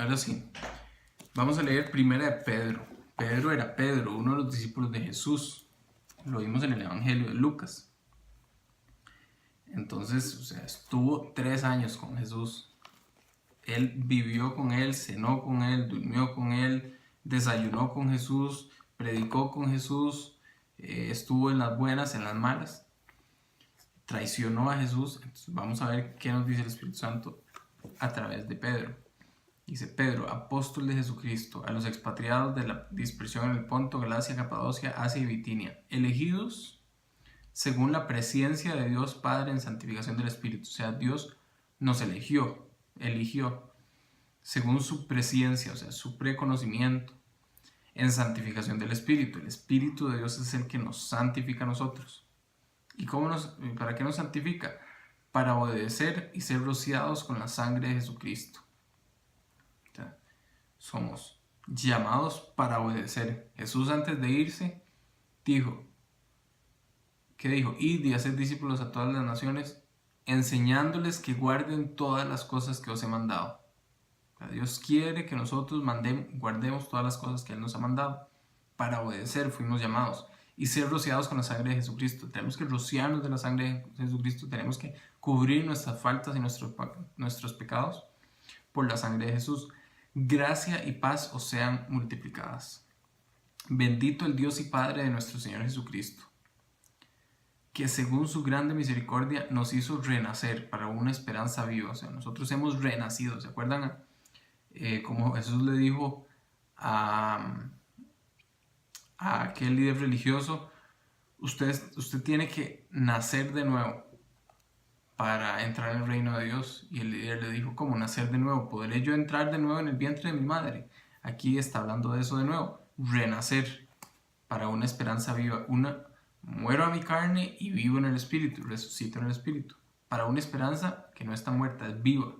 Ahora sí, vamos a leer primera de Pedro. Pedro era Pedro, uno de los discípulos de Jesús. Lo vimos en el Evangelio de Lucas. Entonces, estuvo 3 años con Jesús. Él vivió con él, cenó con él, durmió con él, desayunó con Jesús, predicó con Jesús, estuvo en las buenas, en las malas, traicionó a Jesús. Entonces, vamos a ver qué nos dice el Espíritu Santo a través de Pedro. Dice Pedro, apóstol de Jesucristo, a los expatriados de la dispersión en el Ponto, Galacia, Capadocia, Asia y Bitinia, elegidos según la presciencia de Dios Padre en santificación del Espíritu. O sea, Dios nos eligió según su presciencia, o sea, su preconocimiento en santificación del Espíritu. El Espíritu de Dios es el que nos santifica a nosotros. ¿Y para qué nos santifica? Para obedecer y ser rociados con la sangre de Jesucristo. Somos llamados para obedecer. Jesús, antes de irse, dijo, ¿qué dijo? Id y haced discípulos a todas las naciones, enseñándoles que guarden todas las cosas que os he mandado. O sea, Dios quiere que nosotros guardemos todas las cosas que Él nos ha mandado. Para obedecer fuimos llamados. Y ser rociados con la sangre de Jesucristo. Tenemos que rociarnos de la sangre de Jesucristo. Tenemos que cubrir nuestras faltas y nuestros pecados por la sangre de Jesús. Gracia y paz os sean multiplicadas. Bendito el Dios y Padre de nuestro Señor Jesucristo, que según su grande misericordia nos hizo renacer para una esperanza viva. O sea, nosotros hemos renacido. ¿Se acuerdan? Como Jesús le dijo a aquel líder religioso, usted tiene que nacer de nuevo para entrar en el reino de Dios. Y el líder le dijo, ¿cómo nacer de nuevo? ¿Podré yo entrar de nuevo en el vientre de mi madre? Aquí está hablando de eso de nuevo, renacer para una esperanza viva. Muero a mi carne y vivo en el Espíritu, resucito en el Espíritu, para una esperanza que no está muerta, es viva,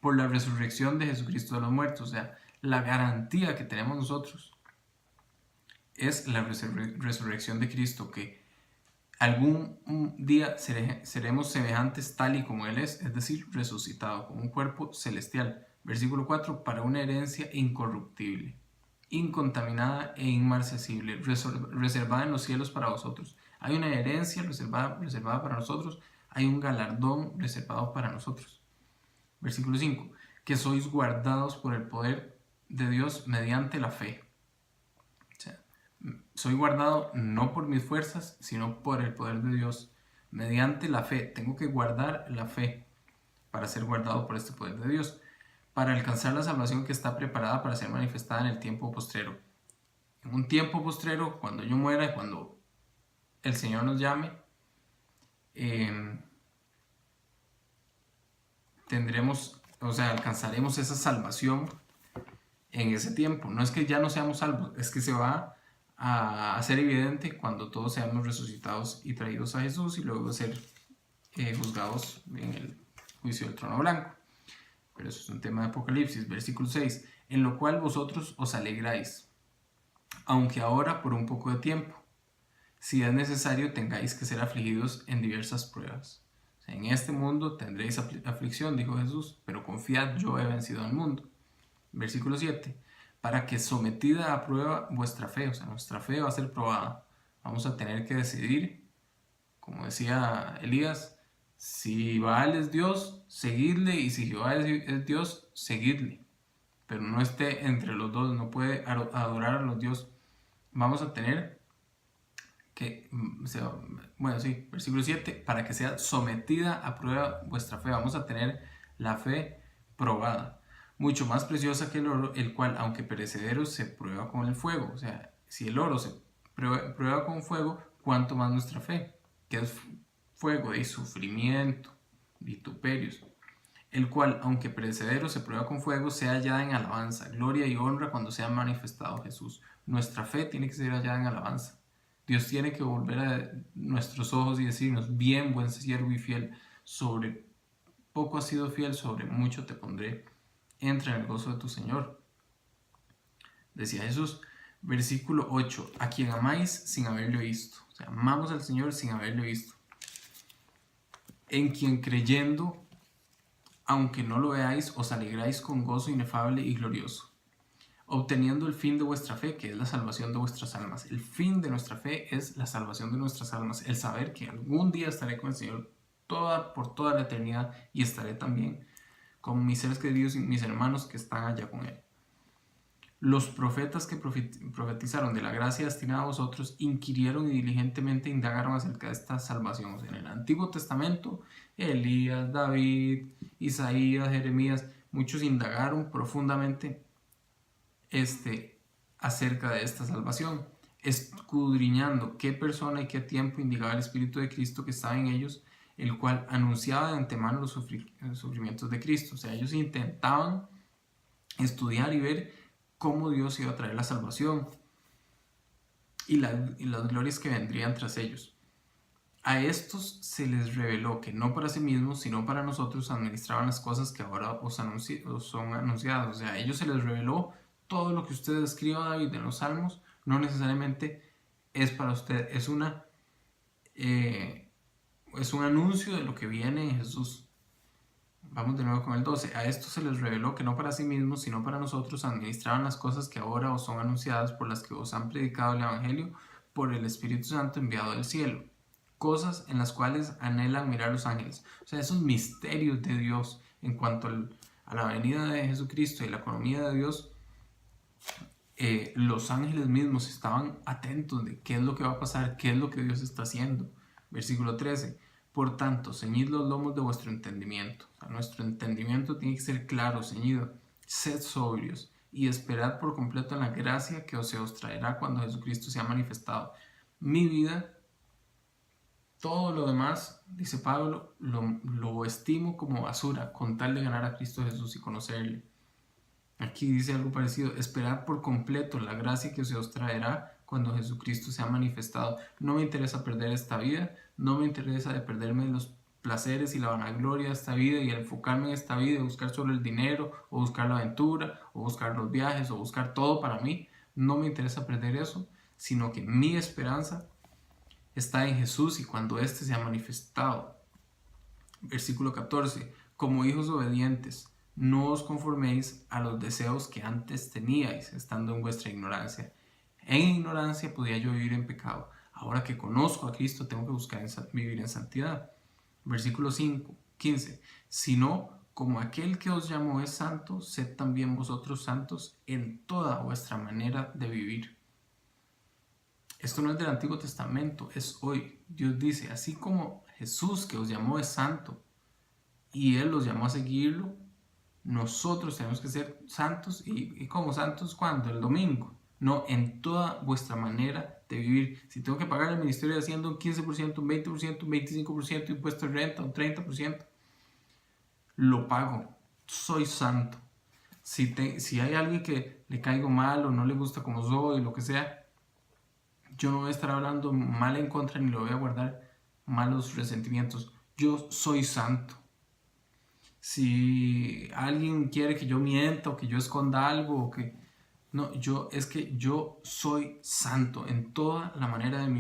por la resurrección de Jesucristo de los muertos. O sea, la garantía que tenemos nosotros es la resurrección de Cristo, que algún día seremos semejantes tal y como Él es decir, resucitado, con un cuerpo celestial. Versículo 4, para una herencia incorruptible, incontaminada e inmarcesible, reservada en los cielos para vosotros. Hay una herencia reservada para nosotros, hay un galardón reservado para nosotros. Versículo 5, que sois guardados por el poder de Dios mediante la fe. Soy guardado no por mis fuerzas, sino por el poder de Dios, mediante la fe. Tengo que guardar la fe para ser guardado por este poder de Dios, para alcanzar la salvación que está preparada para ser manifestada en el tiempo postrero. En un tiempo postrero, cuando yo muera, cuando el Señor nos llame, alcanzaremos esa salvación en ese tiempo. No es que ya no seamos salvos, es que se va a ser evidente cuando todos seamos resucitados y traídos a Jesús y luego ser juzgados en el juicio del trono blanco. Pero eso es un tema de Apocalipsis. Versículo 6, en lo cual vosotros os alegráis, aunque ahora por un poco de tiempo, si es necesario tengáis que ser afligidos en diversas pruebas. O sea, en este mundo tendréis aflicción, dijo Jesús, pero confiad, yo he vencido al mundo. Versículo 7, para que sometida a prueba vuestra fe, o sea, nuestra fe va a ser probada. Vamos a tener que decidir, como decía Elías, si Baal es Dios, seguidle, y si Jehová es Dios, seguidle. Pero no esté entre los dos, no puede adorar a los dioses. Vamos a tener que, versículo 7, para que sea sometida a prueba vuestra fe. Vamos a tener la fe probada, mucho más preciosa que el oro, el cual, aunque perecedero, se prueba con el fuego. O sea, si el oro se prueba con fuego, ¿cuánto más nuestra fe? Que es fuego y sufrimiento, vituperios, el cual, aunque perecedero, se prueba con fuego, sea hallada en alabanza, gloria y honra cuando sea manifestado Jesús. Nuestra fe tiene que ser hallada en alabanza. Dios tiene que volver a nuestros ojos y decirnos, bien, buen siervo y fiel, sobre poco has sido fiel, sobre mucho te pondré, entra en el gozo de tu Señor. Decía Jesús, versículo 8, a quien amáis sin haberlo visto. O sea, amamos al Señor sin haberlo visto. En quien creyendo aunque no lo veáis, os alegráis con gozo inefable y glorioso, obteniendo el fin de vuestra fe, que es la salvación de vuestras almas. El fin de nuestra fe es la salvación de nuestras almas, el saber que algún día estaré con el Señor por toda la eternidad y estaré también con mis seres queridos y mis hermanos que están allá con Él. Los profetas que profetizaron de la gracia destinada a vosotros inquirieron y diligentemente indagaron acerca de esta salvación. O sea, en el Antiguo Testamento, Elías, David, Isaías, Jeremías, muchos indagaron profundamente acerca de esta salvación, escudriñando qué persona y qué tiempo indicaba el Espíritu de Cristo que estaba en ellos, el cual anunciaba de antemano los sufrimientos de Cristo. O sea, ellos intentaban estudiar y ver cómo Dios iba a traer la salvación y las glorias que vendrían tras ellos. A estos se les reveló que no para sí mismos, sino para nosotros administraban las cosas que ahora os son anunciadas. O sea, a ellos se les reveló todo lo que usted escriba, David, en los Salmos, no necesariamente es para usted, es un anuncio de lo que viene en Jesús. Vamos de nuevo con el 12. A esto se les reveló que no para sí mismos, sino para nosotros administraban las cosas que ahora os son anunciadas, por las que os han predicado el Evangelio por el Espíritu Santo enviado del cielo. Cosas en las cuales anhelan mirar los ángeles. O sea, esos misterios de Dios en cuanto a la venida de Jesucristo y la economía de Dios, los ángeles mismos estaban atentos de qué es lo que va a pasar, qué es lo que Dios está haciendo. Versículo 13. Por tanto, ceñid los lomos de vuestro entendimiento. O sea, nuestro entendimiento tiene que ser claro, ceñido. Sed sobrios y esperad por completo en la gracia que se os traerá cuando Jesucristo sea manifestado. Mi vida, todo lo demás, dice Pablo, lo estimo como basura con tal de ganar a Cristo Jesús y conocerle. Aquí dice algo parecido: esperad por completo la gracia que se os traerá cuando Jesucristo sea manifestado. No me interesa perder esta vida, no me interesa de perderme los placeres y la vanagloria de esta vida y el enfocarme en esta vida y buscar solo el dinero o buscar la aventura o buscar los viajes o buscar todo para mí. No me interesa perder eso, sino que mi esperanza está en Jesús y cuando éste sea manifestado. Versículo 14. Como hijos obedientes, no os conforméis a los deseos que antes teníais, estando en vuestra ignorancia. En ignorancia podía yo vivir en pecado. Ahora que conozco a Cristo, tengo que buscar vivir en santidad. Versículo 15. Sino, como aquel que os llamó es santo, sed también vosotros santos en toda vuestra manera de vivir. Esto no es del Antiguo Testamento, es hoy. Dios dice, así como Jesús que os llamó es santo y Él los llamó a seguirlo, nosotros tenemos que ser santos. ¿Y cómo santos? ¿Cuándo? El domingo. No, en toda vuestra manera de vivir. Si tengo que pagar el Ministerio de Hacienda un 15%, un 20%, un 25% de impuesto de renta, un 30%, lo pago. Soy santo. Si hay alguien que le caigo mal o no le gusta como soy, lo que sea, yo no voy a estar hablando mal en contra ni lo voy a guardar malos resentimientos. Yo soy santo. Si alguien quiere que yo mienta o que yo esconda algo o que... No, es que yo soy santo en toda la manera de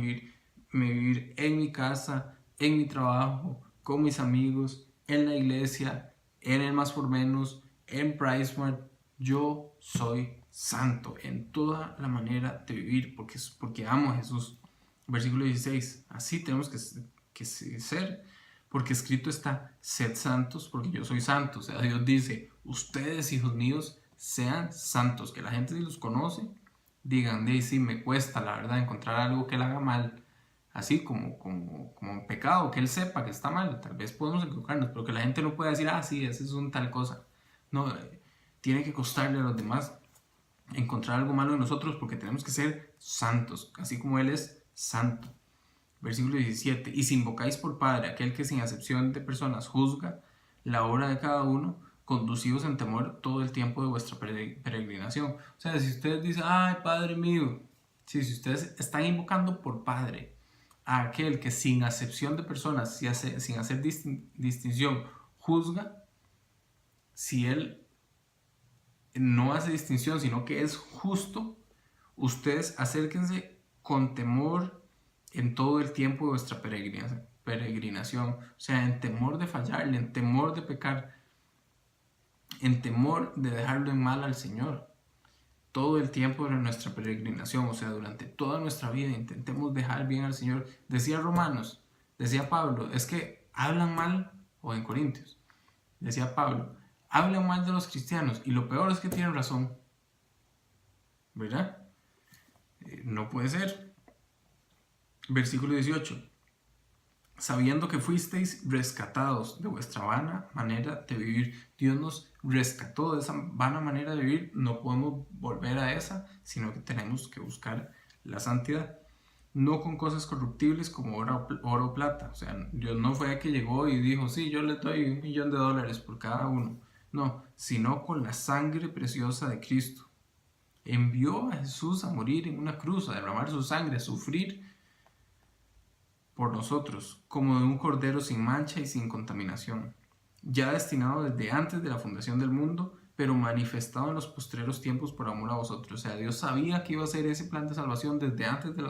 vivir en mi casa, en mi trabajo, con mis amigos, en la iglesia, en el Más por Menos, en PriceMart. Yo soy santo en toda la manera de vivir porque amo a Jesús. Versículo 16. Así tenemos que ser, porque escrito está: sed santos porque yo soy santo. O sea, Dios dice: ustedes, hijos míos, sean santos. Que la gente, si los conoce, digan: de sí, me cuesta la verdad encontrar algo que él haga mal, así como un pecado, que él sepa que está mal. Tal vez podemos equivocarnos, pero que la gente no pueda decir: ah, sí, ese es un tal cosa. No, tiene que costarle a los demás encontrar algo malo en nosotros, porque tenemos que ser santos, así como Él es santo. Versículo 17. Y si invocáis por Padre aquel que sin acepción de personas juzga la obra de cada uno, conducidos en temor todo el tiempo de vuestra peregrinación. O sea, si ustedes dicen: ay, Padre mío, si ustedes están invocando por Padre a aquel que sin acepción de personas, sin hacer distinción, juzga, si Él no hace distinción, sino que es justo, ustedes acérquense con temor en todo el tiempo de vuestra peregrinación. O sea, en temor de fallarle, en temor de pecar. en temor de dejarlo en mal al Señor. Todo el tiempo de nuestra peregrinación, o sea, durante toda nuestra vida, intentemos dejar bien al Señor. Decía Romanos, decía Pablo, es que hablan mal, o en Corintios, decía Pablo, hablan mal de los cristianos, y lo peor es que tienen razón, ¿verdad? No puede ser. Versículo 18. Sabiendo que fuisteis rescatados de vuestra vana manera de vivir. Dios nos rescató de esa vana manera de vivir. No podemos volver a esa, sino que tenemos que buscar la santidad. No con cosas corruptibles como oro o plata. O sea, Dios no fue que llegó y dijo, sí, yo les doy $1,000,000 por cada uno. No, sino con la sangre preciosa de Cristo. Envió a Jesús a morir en una cruz, a derramar su sangre, a sufrir por nosotros, como de un cordero sin mancha y sin contaminación, ya destinado desde antes de la fundación del mundo, pero manifestado en los postreros tiempos por amor a vosotros. O sea, Dios sabía que iba a ser ese plan de salvación desde antes de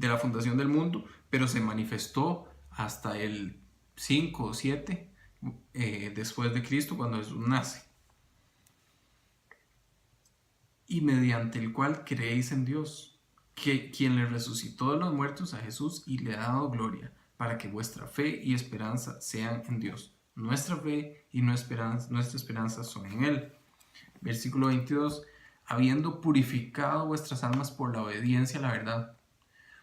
la fundación del mundo, pero se manifestó hasta el 5 o 7 después de Cristo, cuando Jesús nace. Y mediante el cual creéis en Dios, quien le resucitó de los muertos a Jesús y le ha dado gloria, para que vuestra fe y esperanza sean en Dios. Nuestra fe y nuestra esperanza son en Él. Versículo 22. Habiendo purificado vuestras almas por la obediencia a la verdad.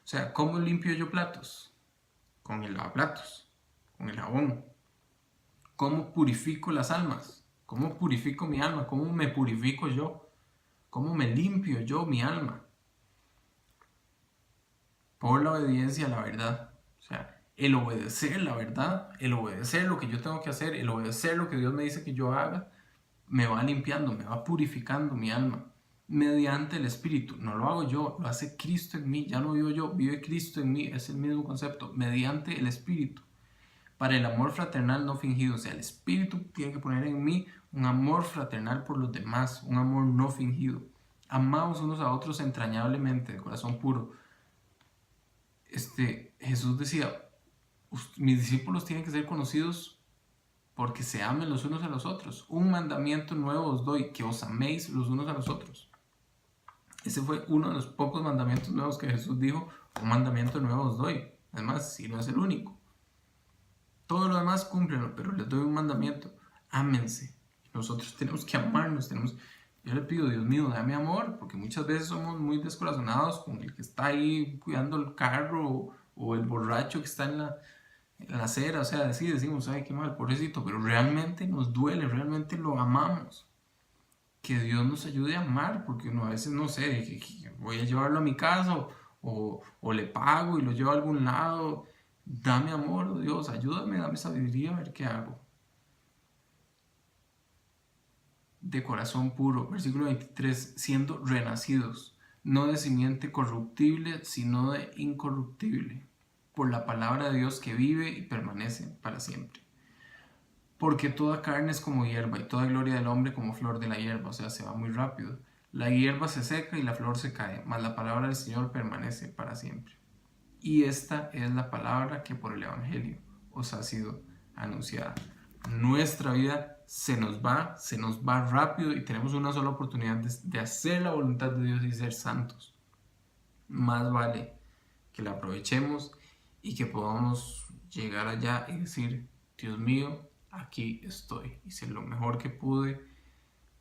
O sea, ¿cómo limpio yo platos? Con el lavaplatos, con el jabón. ¿Cómo purifico las almas? ¿Cómo purifico mi alma? ¿Cómo me purifico yo? ¿Cómo me limpio yo mi alma? Por la obediencia a la verdad. O sea, el obedecer la verdad, el obedecer lo que yo tengo que hacer, el obedecer lo que Dios me dice que yo haga, me va limpiando, me va purificando mi alma mediante el Espíritu. No lo hago yo, lo hace Cristo en mí. Ya no vivo yo, vive Cristo en mí. Es el mismo concepto, mediante el Espíritu. Para el amor fraternal no fingido. O sea, el Espíritu tiene que poner en mí un amor fraternal por los demás, un amor no fingido. Amaos unos a otros entrañablemente, de corazón puro. Jesús decía, mis discípulos tienen que ser conocidos porque se amen los unos a los otros. Un mandamiento nuevo os doy, que os améis los unos a los otros. Ese fue uno de los pocos mandamientos nuevos que Jesús dijo, un mandamiento nuevo os doy. Además, si no es el único. Todo lo demás cúmplenlo, pero les doy un mandamiento, ámense. Nosotros tenemos que amarnos, yo le pido, Dios mío, dame amor, porque muchas veces somos muy descorazonados con el que está ahí cuidando el carro o el borracho que está en la acera. O sea, sí decimos, ay, qué mal, pobrecito, pero realmente nos duele, realmente lo amamos. Que Dios nos ayude a amar, porque uno a veces no sé, voy a llevarlo a mi casa o le pago y lo llevo a algún lado. Dame amor, oh Dios, ayúdame, dame sabiduría a ver qué hago. De corazón puro, versículo 23, siendo renacidos, no de simiente corruptible, sino de incorruptible, por la palabra de Dios que vive y permanece para siempre. Porque toda carne es como hierba y toda gloria del hombre como flor de la hierba. O sea, se va muy rápido. La hierba se seca y la flor se cae, mas la palabra del Señor permanece para siempre. Y esta es la palabra que por el Evangelio os ha sido anunciada. Nuestra vida se nos va rápido y tenemos una sola oportunidad de hacer la voluntad de Dios y ser santos. Más vale que la aprovechemos y que podamos llegar allá y decir, Dios mío, aquí estoy. Hice lo mejor que pude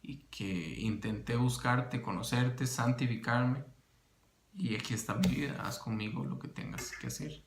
y que intenté buscarte, conocerte, santificarme. Y aquí está mi vida, haz conmigo lo que tengas que hacer.